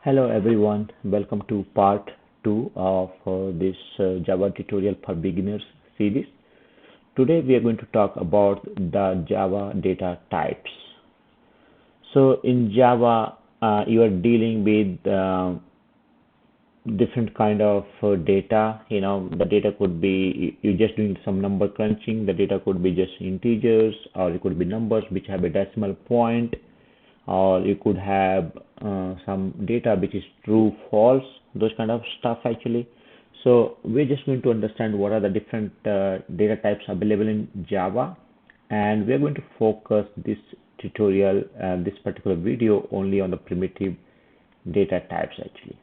Hello everyone, welcome to part 2 of this Java tutorial for beginners series. Today we are going to talk about the Java data types. So in Java, you are dealing with different kind of data. The data could be, you're just doing some number crunching. The data could be just integers, or it could be numbers which have a decimal point, or you could have some data which is true, false, those kind of stuff actually. So we're just going to understand what are the different data types available in Java, and we're going to focus this tutorial, this particular video, only on the primitive data types actually.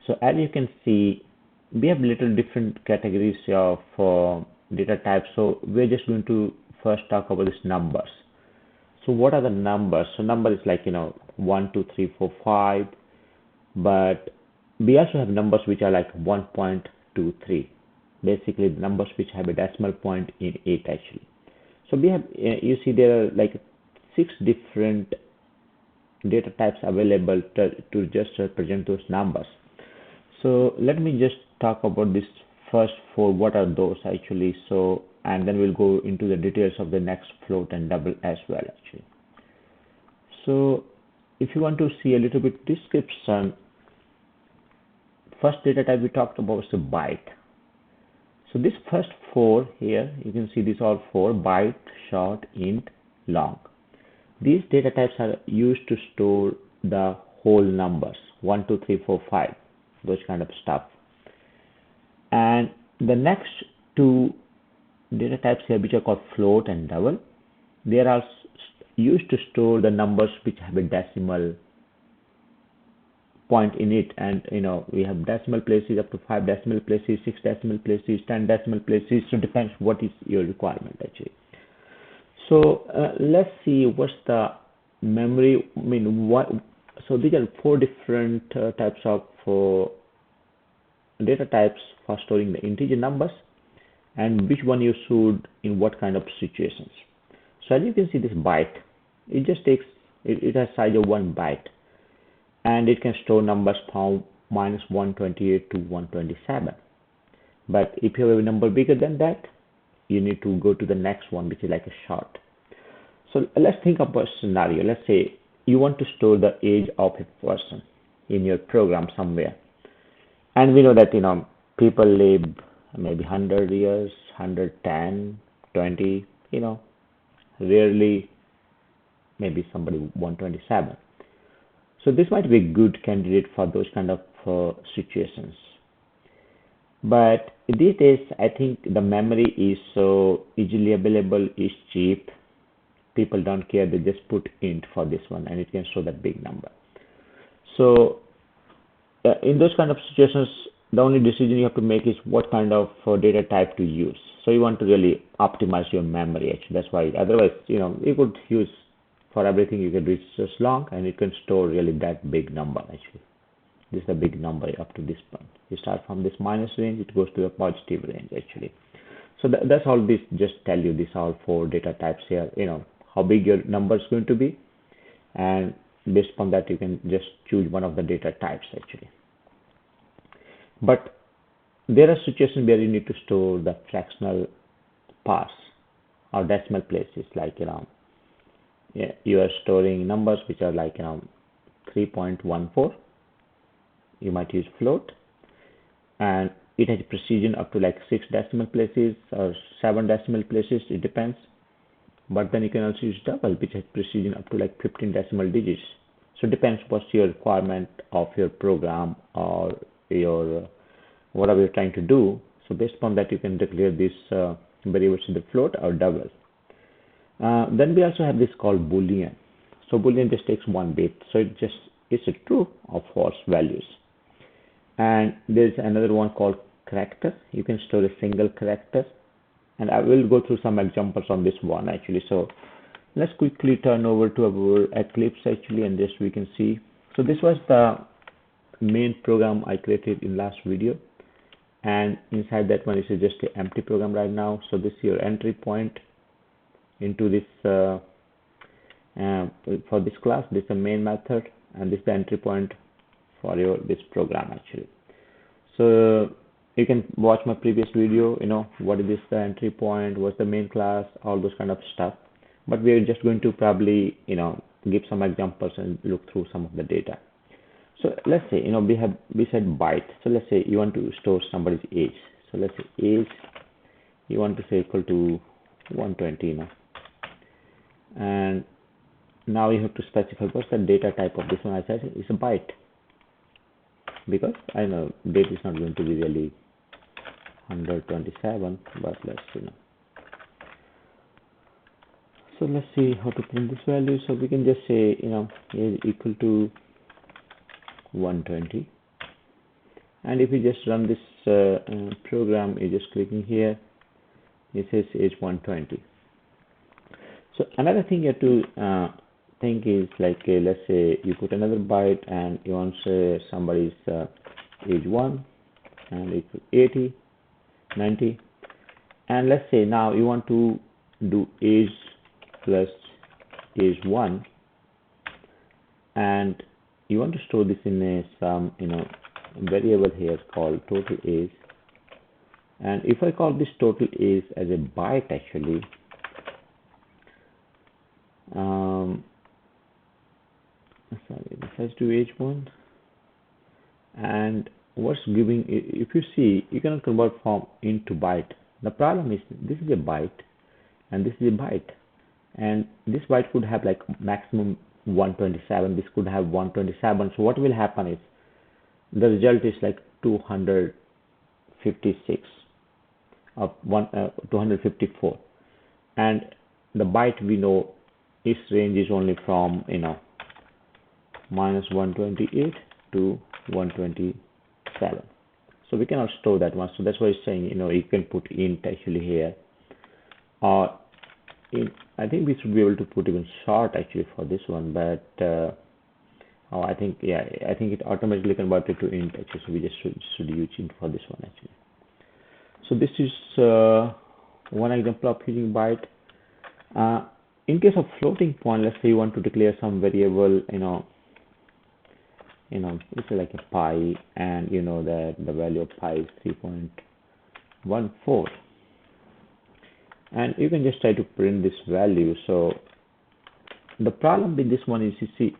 So as you can see, we have little different categories of data types. So we're just going to first talk about these numbers. So what are the numbers? So number is like 1, 2, 3, 4, 5, but we also have numbers which are like 1.23, basically the numbers which have a decimal point in it actually. So we have, you see there are like 6 different data types available to just represent those numbers. So let me just talk about this first 4. What are those actually? So, and then we'll go into the details of the next float and double as well actually. So if you want to see a little bit description, first data type we talked about is the byte. So this first 4 here, you can see these are 4: byte, short, int, long. These data types are used to store the whole numbers, 1, 2, 3, 4, 5, those kind of stuff. And the next 2 data types here, which are called float and double, they are used to store the numbers which have a decimal point in it. And we have decimal places up to 5 decimal places, 6 decimal places, 10 decimal places. So it depends what is your requirement actually. So let's see what's the memory. So these are 4 different types of data types for storing the integer numbers, and which one you should in what kind of situations. So as you can see, this byte, it just takes, it has size of 1 byte, and it can store numbers from -128 to 127. But if you have a number bigger than that, you need to go to the next one, which is like a short. So let's think of a scenario. Let's say you want to store the age of a person in your program somewhere, and we know that people live maybe 100 years, 110, 20, rarely maybe somebody 127. So this might be a good candidate for those kind of situations. But these days, I think the memory is so easily available, is cheap. People don't care, they just put int for this one, and it can show that big number. So in those kind of situations, the only decision you have to make is what kind of data type to use. So you want to really optimize your memory actually. That's why, otherwise you could use for everything. You can reach just long, and it can store really that big number actually. This is a big number up to this point. You start from this minus range, it goes to the positive range actually. So that's all. This just tell you these are 4 data types here, how big your number is going to be, and based on that you can just choose one of the data types actually. But there are situations where you need to store the fractional parts or decimal places, like you are storing numbers which are like 3.14. You might use float, and it has precision up to like 6 decimal places or 7 decimal places, it depends. But then you can also use double, which has precision up to like 15 decimal digits. So it depends what's your requirement of your program or your whatever you're trying to do. So based upon that, you can declare these variables in the float or double. Then we also have this called boolean. So boolean just takes 1 bit, so it's a true or false values. And there's another one called character. You can store a single character, and I will go through some examples on this one actually. So let's quickly turn over to our Eclipse actually, and this we can see. So this was the main program I created in last video, and inside that one is just an empty program right now. So this is your entry point into this for this class. This is the main method, and this is the entry point for this program actually. So you can watch my previous video, what is this, the entry point, what's the main class, all those kind of stuff. But we are just going to probably, give some examples and look through some of the data. So let's say, we said byte. So let's say you want to store somebody's age. So let's say age, you want to say equal to 120, and now you have to specify what's the data type of this one. I said it's a byte, because I know date is not going to be really 127, but let's see. So let's see how to print this value. So we can just say, is equal to 120. And if you just run this program, you're just clicking here, it says age 120. So another thing you have to think is like, let's say you put another byte and you want to say somebody's age 1 and equal 80, 90. And let's say now you want to do age plus age 1, and you want to store this in some variable here called total age. And if I call this total age as a byte, actually, sorry, this has to age 1, and what's giving, if you see, you cannot convert from int to byte. The problem is this is a byte and this is a byte, and this byte could have like maximum 127, this could have 127. So what will happen is the result is like 256 of 254, and the byte, we know its range is only from minus 128 to 127. So we cannot store that one. So that's why it's saying you can put int actually here, or I think we should be able to put even short actually for this one, but I think it automatically converted to int actually, so we just should use int for this one actually. So this is one example of using byte. In case of floating point, let's say you want to declare some variable, it's like a pi, and you know that the value of pi is 3.14. And you can just try to print this value. So the problem with this one is, you see,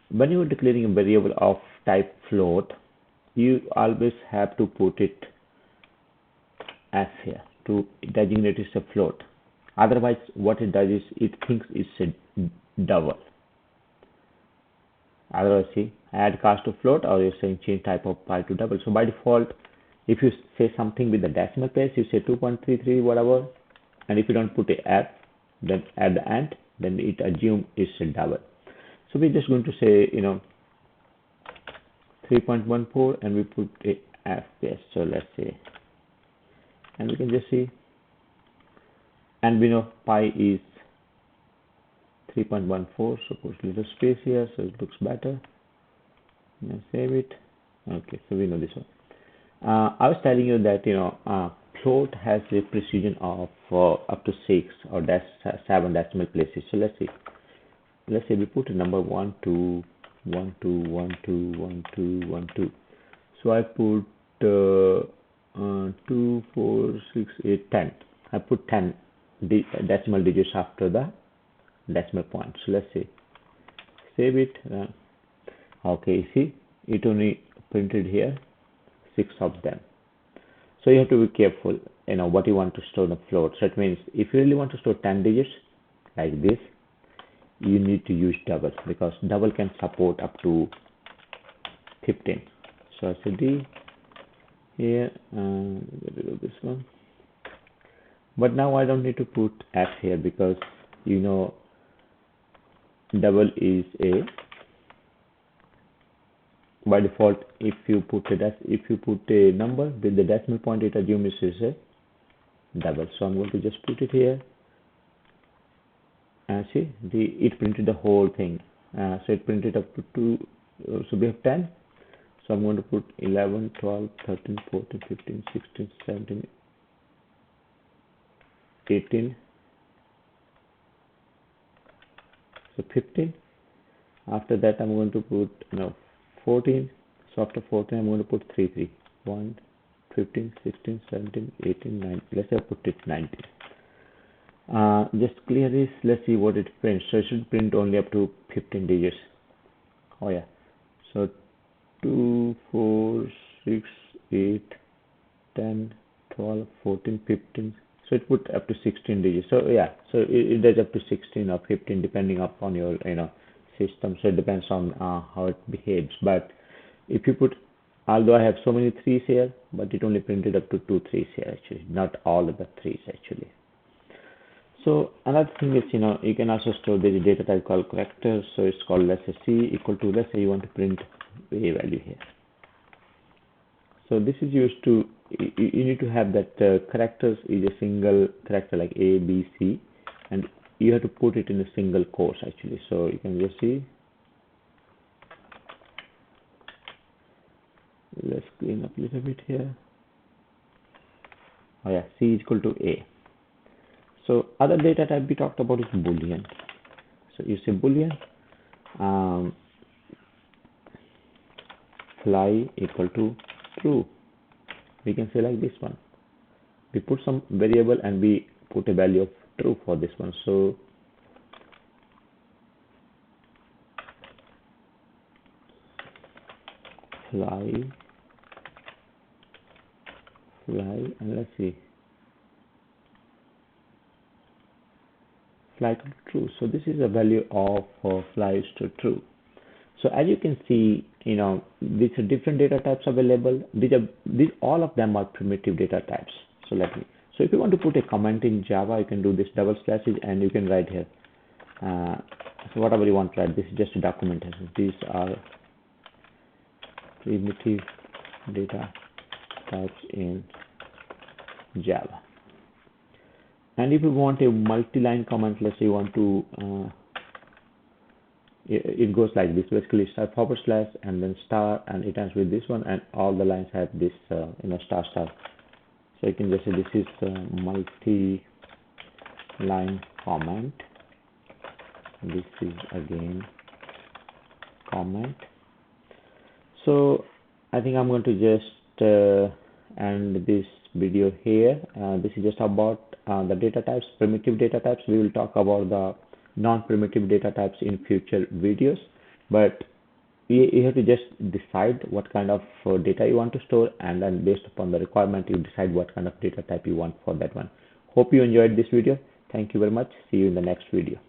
when you are declaring a variable of type float, you always have to put it as here to designate it's a float. Otherwise, what it does is it thinks it's a double. Otherwise, see, add cast to float, or you're saying change type of pi to double. So by default, if you say something with the decimal place, you say 2.33 whatever, and if you don't put a f, then at the end, then it assumes it's a double. So we're just going to say 3.14, and we put a f there. So let's say, and we can just see, and we know pi is 3.14, so put a little space here so it looks better. Now save it. Okay, so we know this one. I was telling you that float has a precision of up to 6 or 7 decimal places. So let's see we put a number 1 2 1 2 1 2 1 2 1 2. So I put 2 4 6 8 10. I put 10 decimal digits after the decimal point. So let's see, save it. Okay, see, it only printed here 6 of them. So you have to be careful what you want to store in the float. So it means if you really want to store 10 digits like this, you need to use double, because double can support up to 15. So I say D here, this one, but now I don't need to put F here, because double is a, by default, if you put a number with the decimal point, it assumes it's a double. So I'm going to just put it here, and see, it printed the whole thing. So it printed up to 2, so we have 10. So I'm going to put 11 12 13 14 15 16 17 18, so 15. After that I'm going to put 14. So after 14, I'm going to put 3, 3. 1, 15, 16, 17, 18, 19. Let's say I put it 19. Just clear this. Let's see what it prints. So it should print only up to 15 digits. Oh yeah. So 2, 4, 6, 8, 10, 12, 14, 15. So it put up to 16 digits. So yeah, so it does up to 16 or 15 depending upon your system. So it depends on how it behaves. But if you put, although I have so many 3s here, but it only printed up to 2 3s here actually, not all of the 3s actually. So another thing is, you can also store the data type called characters. So it's called, let's say, C equal to, let's say you want to print a value here. So this is used to, you need to have that characters is a single character like A, B, C, and you have to put it in a single quotes actually. So you can just see. Let's clean up a little bit here. Oh yeah, C is equal to A. So other data type we talked about is boolean. So you say boolean fly equal to true. We can say like this one. We put some variable and we put a value of true for this one. So fly, and let's see, fly to true. So this is a value of flies to true. So as you can see, these are different data types available. These all of them are primitive data types. So if you want to put a comment in Java, you can do this double slashes and you can write here. So whatever you want to write, this is just a documentation. These are primitive data types in Java. And if you want a multi-line comment, let's say you want to it goes like this. Basically start forward slash and then star, and it ends with this one, and all the lines have this star star. So you can just say this is multi-line comment. This is again comment. So I think I'm going to just end this video here. This is just about the data types, primitive data types. We will talk about the non-primitive data types in future videos, but you have to just decide what kind of data you want to store, and then based upon the requirement you decide what kind of data type you want for that one. Hope you enjoyed this video. Thank you very much. See you in the next video.